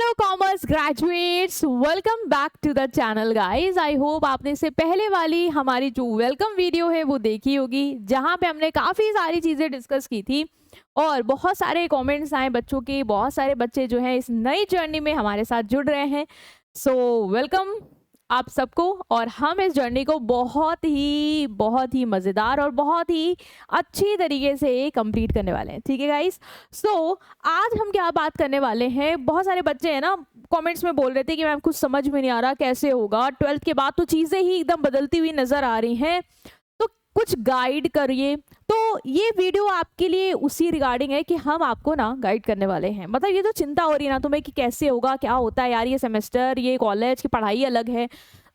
Hello commerce graduates, welcome back to the channel guys. I hope आपने इससे पहले वाली हमारी जो वेलकम वीडियो है वो देखी होगी, जहां पे हमने काफ़ी सारी चीज़ें डिस्कस की थी और बहुत सारे कमेंट्स आए बच्चों के। बहुत सारे बच्चे जो हैं इस नई जर्नी में हमारे साथ जुड़ रहे हैं। सो वेलकम आप सबको। और हम इस जर्नी को बहुत ही मज़ेदार और बहुत ही अच्छी तरीके से कंप्लीट करने वाले हैं। ठीक है गाइस। सो आज हम क्या बात करने वाले हैं, बहुत सारे बच्चे हैं ना कमेंट्स में बोल रहे थे कि मैम कुछ समझ में नहीं आ रहा कैसे होगा, 12th के बाद तो चीज़ें ही एकदम बदलती हुई नज़र आ रही हैं, तो कुछ गाइड करिए। तो ये वीडियो आपके लिए उसी रिगार्डिंग है कि हम आपको ना गाइड करने वाले हैं। मतलब ये तो चिंता हो रही है ना तुम्हें कि कैसे होगा, क्या होता है यार, ये सेमेस्टर, ये कॉलेज की पढ़ाई अलग है।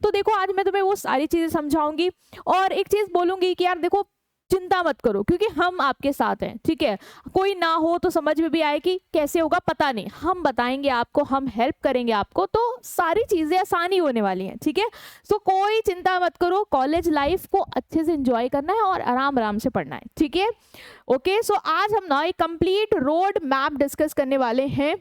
तो देखो आज मैं तुम्हें वो सारी चीज़ें समझाऊंगी और एक चीज़ बोलूंगी कि यार देखो चिंता मत करो, क्योंकि हम आपके साथ हैं। ठीक है, कोई ना हो तो समझ में भी आए कि कैसे होगा पता नहीं, हम बताएंगे आपको, हम हेल्प करेंगे आपको, तो सारी चीज़ें आसानी होने वाली हैं। ठीक है, सो कोई चिंता मत करो, कॉलेज लाइफ को अच्छे से एंजॉय करना है और आराम आराम से पढ़ना है। ठीक है, ओके। सो आज हम ना एक कंप्लीट रोड मैप डिस्कस करने वाले हैं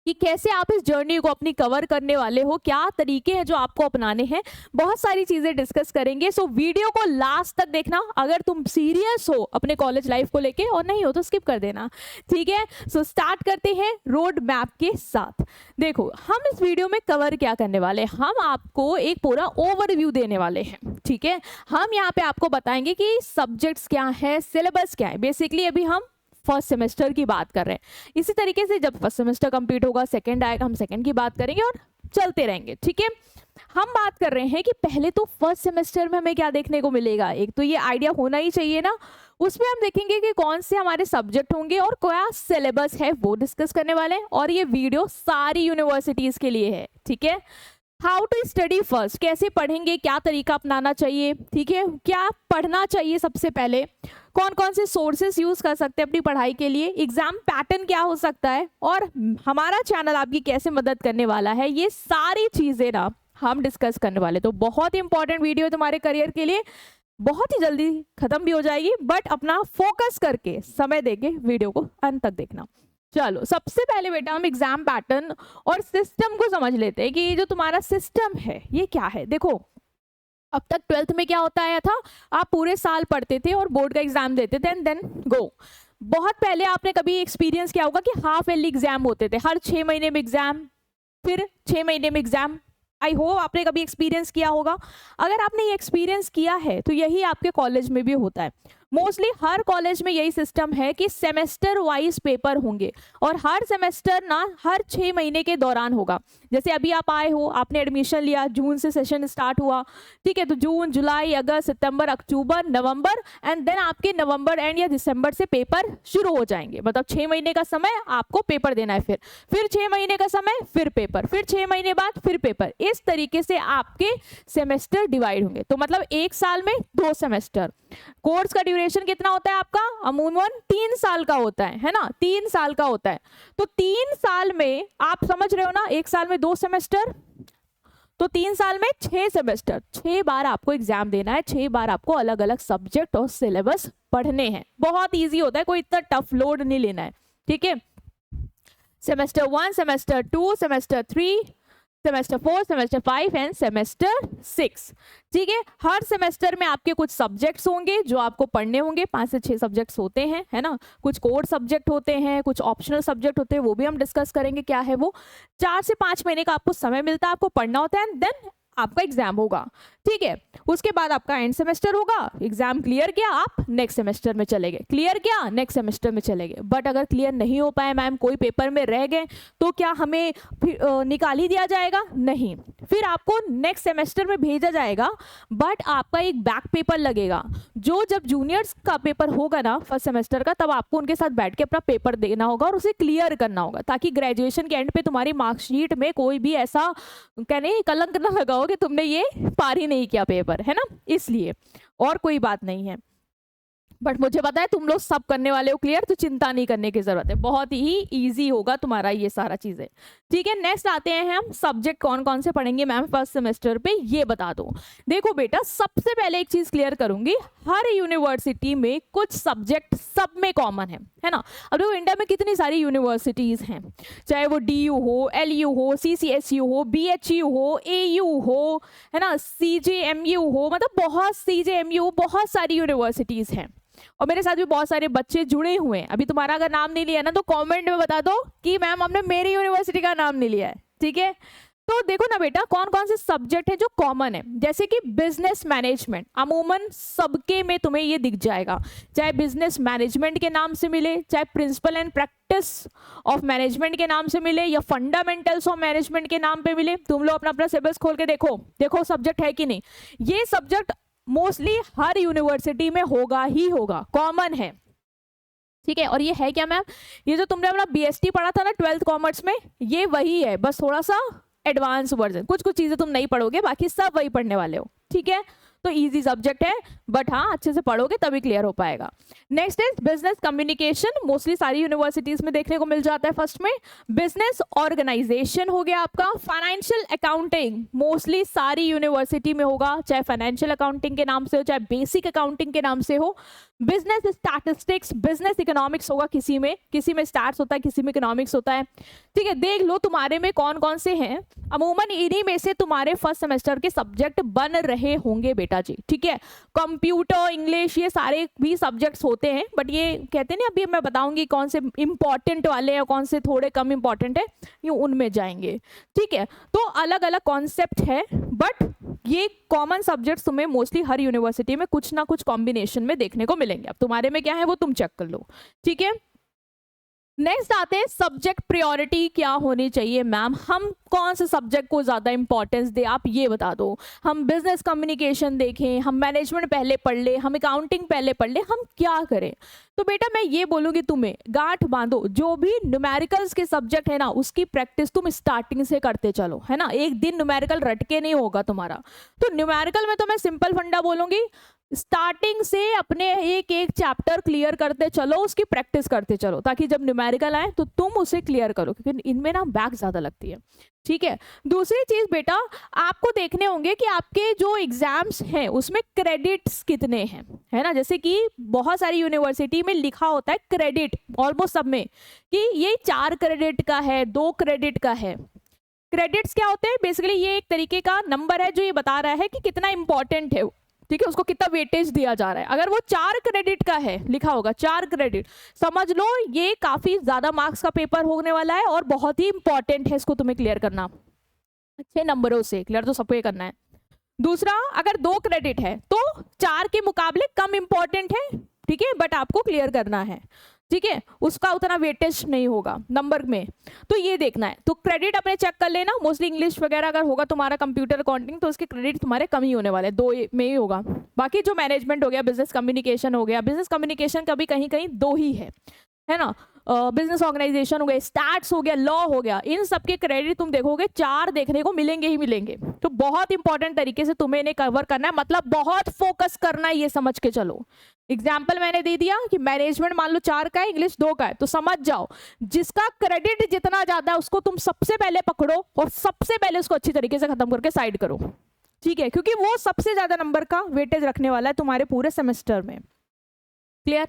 कि कैसे आप इस जर्नी को अपनी कवर करने वाले हो, क्या तरीके हैं जो आपको अपनाने हैं, बहुत सारी चीजें डिस्कस करेंगे। सो वीडियो को लास्ट तक देखना अगर तुम सीरियस हो अपने कॉलेज लाइफ को लेके, और नहीं हो तो स्किप कर देना। ठीक है, सो स्टार्ट करते हैं रोड मैप के साथ। देखो हम इस वीडियो में कवर क्या करने वाले हैं, हम आपको एक पूरा ओवरव्यू देने वाले हैं। ठीक है, हम यहाँ पे आपको बताएंगे कि सब्जेक्ट्स क्या है, सिलेबस क्या है। बेसिकली अभी हम फर्स्ट सेमेस्टर की बात कर रहे हैं, इसी तरीके से जब फर्स्ट सेमेस्टर कंप्लीट होगा, सेकंड आएगा, हम सेकंड की बात करेंगे और चलते रहेंगे। ठीक है, हम बात कर रहे हैं कि पहले तो फर्स्ट सेमेस्टर में हमें क्या देखने को मिलेगा। एक तो ये आइडिया होना ही चाहिए ना, उसमें हम देखेंगे कि कौन से हमारे सब्जेक्ट होंगे और क्या सिलेबस है वो डिस्कस करने वाले हैं। और ये वीडियो सारी यूनिवर्सिटीज के लिए है। ठीक है, हाउ टू स्टडी फर्स्ट, कैसे पढ़ेंगे, क्या तरीका अपनाना चाहिए। ठीक है, क्या पढ़ना चाहिए सबसे पहले, कौन कौन से सोर्सेस यूज कर सकते हैं अपनी पढ़ाई के लिए, एग्जाम पैटर्न क्या हो सकता है और हमारा चैनल आपकी कैसे मदद करने वाला है, ये सारी चीजें ना हम डिस्कस करने वाले। तो बहुत ही इंपॉर्टेंट वीडियो तुम्हारे करियर के लिए, बहुत ही जल्दी खत्म भी हो जाएगी, बट अपना फोकस करके समय देके वीडियो को अंत तक देखना। चलो सबसे पहले बेटा हम एग्जाम पैटर्न और सिस्टम को समझ लेते हैं कि ये जो तुम्हारा सिस्टम है ये क्या है। देखो अब तक 12th में क्या होता आया था, आप पूरे साल पढ़ते थे और बोर्ड का एग्जाम देते थे एंड देन गो। बहुत पहले आपने कभी एक्सपीरियंस किया होगा कि हाफ ईयरली एग्जाम होते थे, हर 6 महीने में एग्जाम, फिर 6 महीने में एग्जाम। आई होप आपने कभी एक्सपीरियंस किया होगा। अगर आपने ये एक्सपीरियंस किया है तो यही आपके कॉलेज में भी होता है। मोस्टली हर कॉलेज में यही सिस्टम है कि सेमेस्टर वाइज पेपर होंगे और हर सेमेस्टर ना हर 6 महीने के दौरान होगा। जैसे अभी आप आए हो, आपने एडमिशन लिया, जून से सेशन स्टार्ट हुआ। ठीक है, तो जून, जुलाई, अगस्त, सितंबर, अक्टूबर, नवंबर एंड देन आपके नवंबर एंड या दिसंबर से पेपर शुरू हो जाएंगे। मतलब 6 महीने का समय आपको पेपर देना है, फिर 6 महीने का समय, फिर पेपर, फिर 6 महीने बाद फिर पेपर। इस तरीके से आपके सेमेस्टर डिवाइड होंगे। तो मतलब एक साल में 2 सेमेस्टर। कोर्स का ड्यूरेशन कितना होता है आपका, अमूमन 3 साल का होता है ना, 3 साल का होता है। तो 3 साल में आप समझ रहे हो ना, एक साल में 2 सेमेस्टर, तो 3 साल में 6 सेमेस्टर, 6 बार आपको एग्जाम देना है, 6 बार आपको अलग अलग सब्जेक्ट और सिलेबस पढ़ने हैं। बहुत इजी होता है, कोई इतना टफ लोड नहीं लेना है। ठीक है, semester 1, semester 2, semester 3, semester 4, semester 5 end semester 6। ठीक है, हर सेमेस्टर में आपके कुछ सब्जेक्ट्स होंगे जो आपको पढ़ने होंगे। 5 से 6 सब्जेक्ट्स होते हैं, है ना। कुछ कोर सब्जेक्ट होते हैं, कुछ ऑप्शनल सब्जेक्ट होते हैं, वो भी हम डिस्कस करेंगे क्या है वो। 4 से 5 महीने का आपको समय मिलता है, आपको पढ़ना होता है एंड देन आपका एग्जाम होगा। ठीक है, उसके बाद आपका एंड सेमेस्टर होगा। एग्जाम क्लियर किया, आप नेक्स्ट सेमेस्टर में चले गए, क्लियर किया, नेक्स्ट सेमेस्टर में चले गए। बट अगर क्लियर नहीं हो पाए मैम, कोई पेपर में रह गए, तो क्या हमें निकाल ही दिया जाएगा? नहीं, फिर आपको नेक्स्ट सेमेस्टर में भेजा जाएगा, बट आपका एक बैक पेपर लगेगा। जो जब जूनियर्स का पेपर होगा ना फर्स्ट सेमेस्टर का, तब आपको उनके साथ बैठ के अपना पेपर देना होगा और उसे क्लियर करना होगा, ताकि ग्रेजुएशन के एंड पे तुम्हारी मार्कशीट में कोई भी ऐसा कहने कलंक ना लगाओ कि तुमने ये पार ही नहीं किया पेपर, है ना। इसलिए और कोई बात नहीं है। बट मुझे पता है तुम लोग सब करने वाले हो क्लियर, तो चिंता नहीं करने की जरूरत है, बहुत ही इजी होगा तुम्हारा ये सारा चीजें। ठीक है, नेक्स्ट आते हैं हम सब्जेक्ट कौन कौन से पढ़ेंगे मैम फर्स्ट सेमेस्टर पे, ये बता दो। देखो बेटा, सबसे पहले एक चीज क्लियर करूंगी, हर यूनिवर्सिटी में कुछ सब्जेक्ट सब में कॉमन है ना। अब देखो इंडिया में कितनी सारी यूनिवर्सिटीज हैं, चाहे वो DU हो, LU हो, CCSU हो, BHU हो, AU हो, है ना, CJMU हो, मतलब बहुत CJMU, बहुत सारी यूनिवर्सिटीज हैं। और मेरे साथ भी बहुत सारे बच्चे जुड़े हुए हैं। अभी तुम्हारा अगर नाम नहीं लिया ना तो कमेंट में बता दो कि मैम हमने मेरी यूनिवर्सिटी का नाम नहीं लिया है। ठीक है, तो देखो ना बेटा, कौन कौन से सब्जेक्ट है जो कॉमन है, जैसे कि बिजनेस मैनेजमेंट, अमूमन सबके में तुम्हें ये दिख जाएगा, चाहे बिजनेस मैनेजमेंट के नाम से मिले, चाहे principle and practice of management के नाम से मिले, या फंडामेंटल्स ऑफ मैनेजमेंट के नाम पे मिले। तुम लोग अपना अपना सिलेबस खोल के देखो सब्जेक्ट है कि नहीं। ये सब्जेक्ट मोस्टली हर यूनिवर्सिटी में होगा ही होगा, कॉमन है। ठीक है, और ये है क्या मैम, ये जो तुमने अपना BST पढ़ा था ना 12th कॉमर्स में, ये वही है, बस थोड़ा सा एडवांस वर्जन, कुछ कुछ चीजें तुम नहीं पढ़ोगे, बाकी सब वही पढ़ने वाले हो। ठीक है, तो इजी सब्जेक्ट है, बट हाँ अच्छे से पढ़ोगे तभी क्लियर हो पाएगा। Next is business communication, mostly सारी यूनिवर्सिटीज में देखने को मिल जाता है फर्स्ट में। बिजनेस ऑर्गेनाइजेशन हो गया आपका। फाइनेंशियल अकाउंटिंग मोस्टली सारी यूनिवर्सिटी में होगा, चाहे फाइनेंशियल अकाउंटिंग के नाम से हो, चाहे बेसिक अकाउंटिंग के नाम से हो। बिजनेस स्टैटिस्टिक्स, बिजनेस इकोनॉमिक्स होगा, किसी में स्टैट्स होता है, किसी में इकोनॉमिक्स होता है। ठीक है, देख लो तुम्हारे में कौन कौन से हैं, अमूमन इन्हीं में से तुम्हारे फर्स्ट सेमेस्टर के सब्जेक्ट बन रहे होंगे बेटा जी। ठीक है, कंप्यूटर, इंग्लिश, ये सारे भी सब्जेक्ट्स होते हैं, बट ये कहते हैं ना, अभी मैं बताऊंगी कौन से इंपॉर्टेंट वाले हैं, कौन से थोड़े कम इंपॉर्टेंट है, ये उनमें जाएंगे। ठीक है, तो अलग अलग कॉन्सेप्ट है, बट ये कॉमन सब्जेक्ट्स तुम्हें मोस्टली हर यूनिवर्सिटी में कुछ ना कुछ कॉम्बिनेशन में देखने को मिलेंगे। अब तुम्हारे में क्या है वो तुम चेक कर लो। ठीक है, नेक्स्ट आते हैं सब्जेक्ट प्रायोरिटी क्या होनी चाहिए मैम, हम कौन से सब्जेक्ट को ज्यादा इंपॉर्टेंस दे, आप ये बता दो। हम बिजनेस कम्युनिकेशन देखें, हम मैनेजमेंट पहले पढ़ ले, हम अकाउंटिंग पहले पढ़ ले, हम क्या करें। तो बेटा मैं ये बोलूंगी तुम्हें, गांठ बांधो, जो भी न्यूमेरिकल्स के सब्जेक्ट है ना उसकी प्रैक्टिस तुम स्टार्टिंग से करते चलो, है ना। एक दिन न्यूमेरिकल रट के नहीं होगा तुम्हारा। तो न्यूमेरिकल में तो मैं सिंपल फंडा बोलूंगी, स्टार्टिंग से अपने एक एक चैप्टर क्लियर करते चलो, उसकी प्रैक्टिस करते चलो, ताकि जब न्यूमेरिकल आए तो तुम उसे क्लियर करो, क्योंकि इनमें ना बैक ज्यादा लगती है। ठीक है, दूसरी चीज बेटा आपको देखने होंगे कि आपके जो एग्जाम्स हैं उसमें क्रेडिट्स कितने हैं, है ना। जैसे कि बहुत सारी यूनिवर्सिटी में लिखा होता है क्रेडिट, ऑलमोस्ट सब में, कि ये 4 क्रेडिट का है, 2 क्रेडिट का है। क्रेडिट्स क्या होते हैं, बेसिकली ये एक तरीके का नंबर है जो ये बता रहा है कि कितना इंपॉर्टेंट है, ठीक है, उसको कितना वेटेज दिया जा रहा है। अगर वो 4 क्रेडिट का है, लिखा होगा 4 क्रेडिट, समझ लो ये काफी ज्यादा मार्क्स का पेपर होने वाला है और बहुत ही इंपॉर्टेंट है, इसको तुम्हें क्लियर करना अच्छे नंबरों से, क्लियर तो सबको ये करना है। दूसरा, अगर 2 क्रेडिट है तो 4 के मुकाबले कम इंपॉर्टेंट है, ठीक है, बट आपको क्लियर करना है। ठीक है, उसका उतना वेटेज नहीं होगा नंबर में, तो ये देखना है। तो क्रेडिट अपने चेक कर लेना, मोस्टली इंग्लिश वगैरह अगर होगा तुम्हारा कंप्यूटर अकाउंटिंग तो उसके क्रेडिट तुम्हारे कम ही होने वाले, 2 में ही होगा। बाकी जो मैनेजमेंट हो गया, बिजनेस कम्युनिकेशन हो गया, बिजनेस कम्युनिकेशन का भी कहीं कहीं 2 ही है ना। बिजनेस ऑर्गेनाइजेशन हो गया, स्टैट्स हो गया, लॉ हो गया, इन सबके क्रेडिट तुम देखोगे 4 देखने को मिलेंगे ही मिलेंगे। तो बहुत इंपॉर्टेंट तरीके से तुम्हें इन्हें कवर करना है, मतलब बहुत फोकस करना है, ये समझ के चलो। एग्जाम्पल मैंने दे दिया कि मैनेजमेंट मान लो 4 का है, इंग्लिश 2 का है, तो समझ जाओ जिसका क्रेडिट जितना ज्यादा है उसको तुम सबसे पहले पकड़ो और सबसे पहले उसको अच्छी तरीके से खत्म करके साइड करो। ठीक है, क्योंकि वो सबसे ज्यादा नंबर का वेटेज रखने वाला है तुम्हारे पूरे सेमेस्टर में। क्लियर।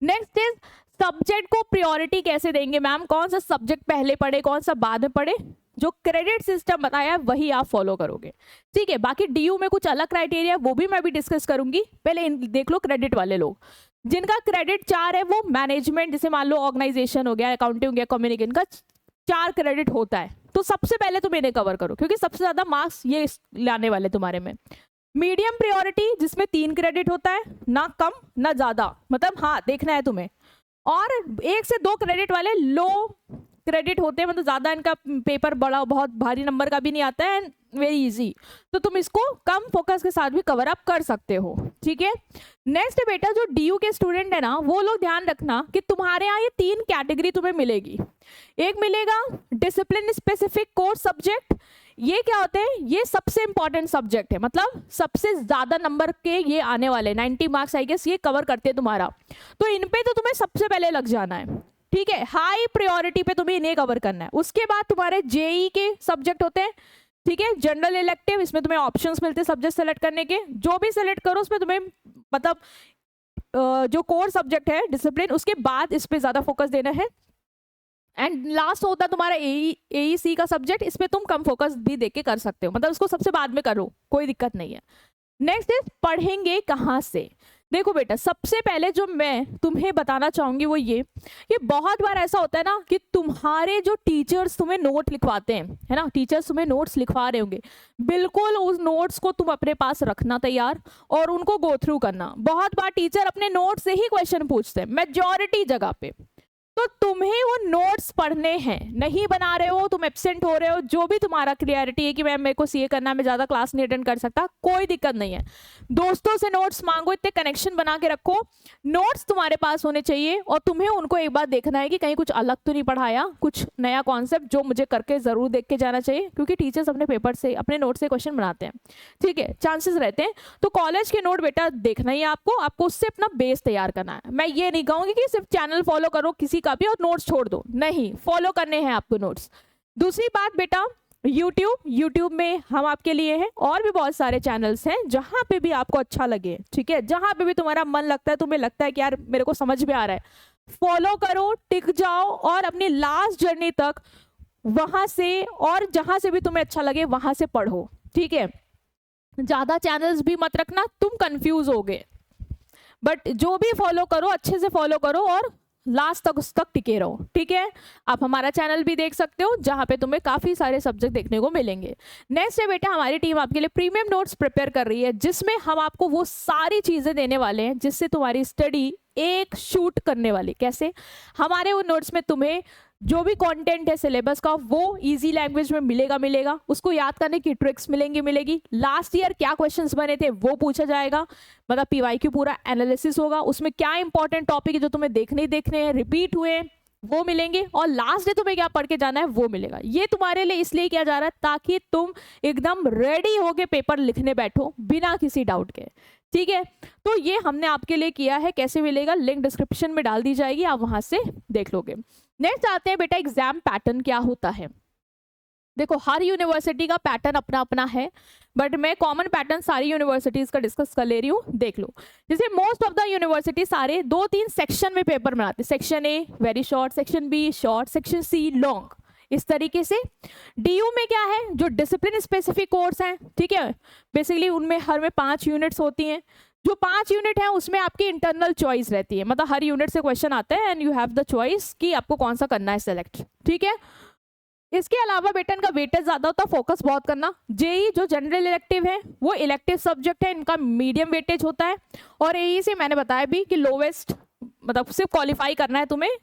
नेक्स्ट इज सब्जेक्ट को प्रायोरिटी कैसे देंगे मैम, कौन सा सब्जेक्ट पहले पढ़े, कौन सा बाद में पढ़े। जो क्रेडिट सिस्टम बताया वही आप फॉलो करोगे। ठीक है, बाकी DU में कुछ अलग क्राइटेरिया, वो भी मैं भी डिस्कस करूंगी। पहले देख लो क्रेडिट वाले लोग जिनका क्रेडिट 4 है, वो मैनेजमेंट, जैसे मान लो ऑर्गेनाइजेशन हो गया, अकाउंटिंग हो गया, कम्युनिकेशन का 4 क्रेडिट होता है, तो सबसे पहले तुम इन्हें कवर करो, क्योंकि सबसे ज्यादा मार्क्स ये लाने वाले तुम्हारे में। मीडियम प्रायोरिटी जिसमें 3 क्रेडिट होता है, ना कम ना ज्यादा, मतलब हाँ देखना है तुम्हें। और 1 से 2 क्रेडिट वाले लो क्रेडिट होते हैं, मतलब ज्यादा इनका पेपर बड़ा बहुत भारी नंबर का भी नहीं आता है, वेरी इजी, तो तुम इसको कम फोकस के साथ भी कवर अप कर सकते हो। ठीक है, नेक्स्ट बेटा जो DU के स्टूडेंट है ना, वो लोग ध्यान रखना कि तुम्हारे यहाँ ये 3 कैटेगरी तुम्हें मिलेगी। एक मिलेगा डिसिप्लिन स्पेसिफिक कोर्स सब्जेक्ट, ये क्या होते हैं, ये सबसे इंपॉर्टेंट सब्जेक्ट है, मतलब सबसे ज्यादा नंबर के ये आने वाले 90 मार्क्स आई गेस ये कवर करते हैं तुम्हारा। तो इन पे तो तुम्हें सबसे पहले लग जाना है, ठीक है, हाई प्रायोरिटी पे तुम्हें इन्हें कवर करना है। उसके बाद तुम्हारे जेई के सब्जेक्ट होते हैं, ठीक है, जनरल इलेक्टिव, इसमें तुम्हें ऑप्शंस मिलते हैं सब्जेक्ट सेलेक्ट करने के, जो भी सेलेक्ट करो उसमें तुम्हें मतलब जो कोर सब्जेक्ट है डिसिप्लिन, उसके बाद इस पे ज्यादा फोकस देना है। एंड लास्ट होता है तुम्हारा एईसी का सब्जेक्ट, इस पे तुम कम फोकस भी देके कर सकते हो, मतलब उसको सबसे बाद में करो, कोई दिक्कत नहीं है। नेक्स्ट इज पढ़ेंगे कहाँ से। देखो बेटा, सबसे पहले जो मैं तुम्हें बताना चाहूंगी वो ये कि बहुत बार ऐसा होता है ना कि तुम्हारे जो टीचर्स तुम्हें नोट लिखवाते हैं, है ना, टीचर्स तुम्हें नोट्स लिखवा रहे होंगे, बिल्कुल उस नोट्स को तुम अपने पास रखना तैयार और उनको गो थ्रू करना। बहुत बार टीचर अपने नोट से ही क्वेश्चन पूछते हैं मेजॉरिटी जगह पे, तो तुम्हें वो नोट्स पढ़ने हैं, नहीं बना रहे हो, तुम एब्सेंट हो रहे हो, जो भी तुम्हारा क्लियरिटी है कि मैम मेरे को सीए करना है, मैं ज्यादा क्लास नहीं अटेंड कर सकता, कोई दिक्कत नहीं है, दोस्तों से नोट्स मांगो, इतने कनेक्शन बना के रखो, नोट्स तुम्हारे पास होने चाहिए और तुम्हें उनको एक बार देखना है कि कहीं कुछ अलग तो नहीं पढ़ाया, कुछ नया कॉन्सेप्ट जो मुझे करके जरूर देख के जाना चाहिए, क्योंकि टीचर्स अपने पेपर से, अपने नोट से क्वेश्चन बनाते हैं, ठीक है, चांसेस रहते हैं। तो कॉलेज के नोट बेटा देखना ही आपको, आपको उससे अपना बेस तैयार करना है। मैं ये नहीं कहूंगी कि सिर्फ चैनल फॉलो करो किसी का भी और नोट्स छोड़ दो, नहीं, फॉलो करने हैं आपको नोट्स। दूसरी बात बेटा, यूट्यूब में हम आपके लिए हैं, और भी बहुत सारे चैनल्स हैं जहां पे भी आपको अच्छा लगे, ठीक है, जहां पे भी तुम्हारा मन लगता है, तुम्हें लगता है कि यार मेरे को समझ में आ रहा है, फॉलो करो, टिक जाओ और अपनी लास्ट जर्नी तक वहां से और जहां से भी तुम्हें अच्छा लगे वहां से पढ़ो, ठीक है। ज्यादा चैनल्स भी मत रखना, तुम कंफ्यूज होगे, बट जो भी फॉलो करो अच्छे से फॉलो करो और लास्ट तक उस तक टिके रहो, ठीक है। आप हमारा चैनल भी देख सकते हो जहां पे तुम्हें काफी सारे सब्जेक्ट देखने को मिलेंगे। नेक्स्ट है बेटा, हमारी टीम आपके लिए प्रीमियम नोट्स प्रिपेयर कर रही है, जिसमें हम आपको वो सारी चीजें देने वाले हैं जिससे तुम्हारी स्टडी एक शूट करने वाली। कैसे? हमारे वो नोट्स में तुम्हें जो भी कंटेंट है सिलेबस का वो इजी लैंग्वेज में मिलेगा, उसको याद करने की ट्रिक्स मिलेगी, लास्ट ईयर क्या क्वेश्चंस बने थे वो पूछा जाएगा, मतलब पीवाईक्यू पूरा एनालिसिस होगा, उसमें क्या इंपॉर्टेंट टॉपिक है जो तुम्हें देखने हैं, रिपीट हुए वो मिलेंगे, और लास्ट डे तुम्हें क्या पढ़ के जाना है वो मिलेगा। ये तुम्हारे लिए इसलिए किया जा रहा है ताकि तुम एकदम रेडी होके पेपर लिखने बैठो बिना किसी डाउट के, ठीक है। तो ये हमने आपके लिए किया है, कैसे मिलेगा, लिंक डिस्क्रिप्शन में डाल दी जाएगी, आप वहां से देख लोगे। नेक्स्ट आते हैं बेटा, एग्जाम पैटर्न क्या होता है। देखो, हर यूनिवर्सिटी का पैटर्न अपना अपना है, बट मैं कॉमन पैटर्न सारी यूनिवर्सिटीज का डिस्कस कर ले रही हूँ, देख लो। जैसे मोस्ट ऑफ द यूनिवर्सिटी सारे 2-3 सेक्शन में पेपर बनाते हैं, section A very short, section B short, section C long, इस तरीके से। डीयू में क्या है, जो डिसिप्लिन स्पेसिफिक कोर्स हैं, ठीक है, बेसिकली उनमें हर में 5 यूनिट्स होती हैं, जो 5 यूनिट है उसमें आपकी इंटरनल चॉइस रहती है, मतलब हर यूनिट से क्वेश्चन आता है and you have the choice कि आपको कौन सा करना है सेलेक्ट, ठीक है। इसके अलावा बेटा इनका वेटेज ज्यादा होता है, फोकस बहुत करना। जेई जो जनरल इलेक्टिव है वो इलेक्टिव सब्जेक्ट है, इनका मीडियम वेटेज होता है, और एई से मैंने बताया भी कि लोवेस्ट, मतलब सिर्फ क्वालिफाई करना है तुम्हें,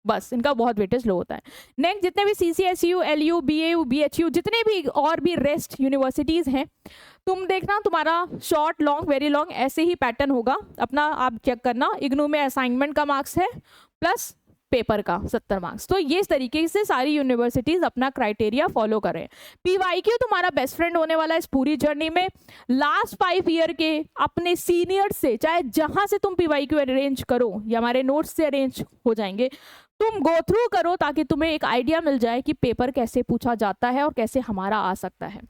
बस इनका बहुत वेटेज लो होता है। नेक्स्ट, जितने भी CCSU, LU, BAU, BHU, जितने भी और भी रेस्ट यूनिवर्सिटीज हैं, तुम देखना तुम्हारा शॉर्ट लॉन्ग वेरी लॉन्ग ऐसे ही पैटर्न होगा, अपना आप चेक करना। इग्नू में असाइनमेंट का मार्क्स है प्लस पेपर का 70 मार्क्स, तो ये इस तरीके से सारी यूनिवर्सिटीज अपना क्राइटेरिया फॉलो करें। पीवाईक्यू तुम्हारा बेस्ट फ्रेंड होने वाला है इस पूरी जर्नी में। लास्ट 5 ईयर के अपने सीनियर से, चाहे जहां से तुम पीवाईक्यू अरेंज करो या हमारे नोट्स से अरेंज हो जाएंगे, तुम गो थ्रू करो ताकि तुम्हें एक आइडिया मिल जाए कि पेपर कैसे पूछा जाता है और कैसे हमारा आ सकता है।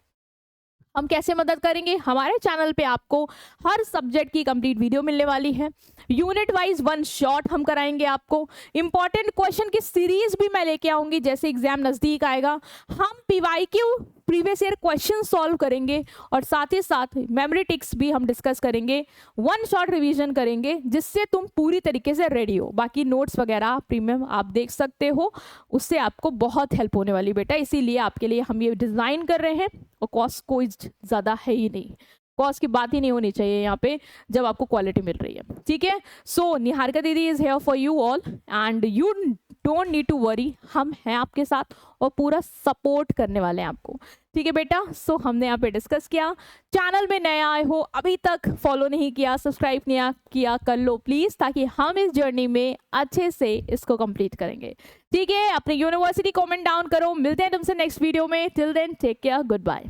हम कैसे मदद करेंगे, हमारे चैनल पे आपको हर सब्जेक्ट की कंप्लीट वीडियो मिलने वाली है, यूनिट वाइज 1 शॉट हम कराएंगे आपको, इंपॉर्टेंट क्वेश्चन की सीरीज भी मैं लेके आऊंगी, जैसे एग्जाम नजदीक आएगा हम PYQ previous year question solve करेंगे, और साथ ही साथ मेमोरी टिक्स भी हम डिस्कस करेंगे, 1 शॉट रिवीजन करेंगे, जिससे तुम पूरी तरीके से रेडी हो। बाकी नोट्स वगैरह प्रीमियम आप देख सकते हो, उससे आपको बहुत हेल्प होने वाली बेटा, इसीलिए आपके लिए हम ये डिजाइन कर रहे हैं, और कॉस्ट कोई ज्यादा है ही नहीं, कॉस्ट की बात ही नहीं होनी चाहिए यहाँ पे जब आपको क्वालिटी मिल रही है, ठीक है। So Niharika didi is here for you all, and you don't need to worry, हम हैं आपके साथ और पूरा सपोर्ट करने वाले हैं आपको। ठीक है बेटा, सो हमने यहाँ पे डिस्कस किया। चैनल में नया आए हो, अभी तक फॉलो नहीं किया, सब्सक्राइब नहीं किया, कर लो प्लीज, ताकि हम इस जर्नी में अच्छे से इसको कंप्लीट करेंगे। ठीक है, अपनी यूनिवर्सिटी कमेंट डाउन करो। मिलते हैं तुमसे नेक्स्ट वीडियो में। Till then take care, good bye.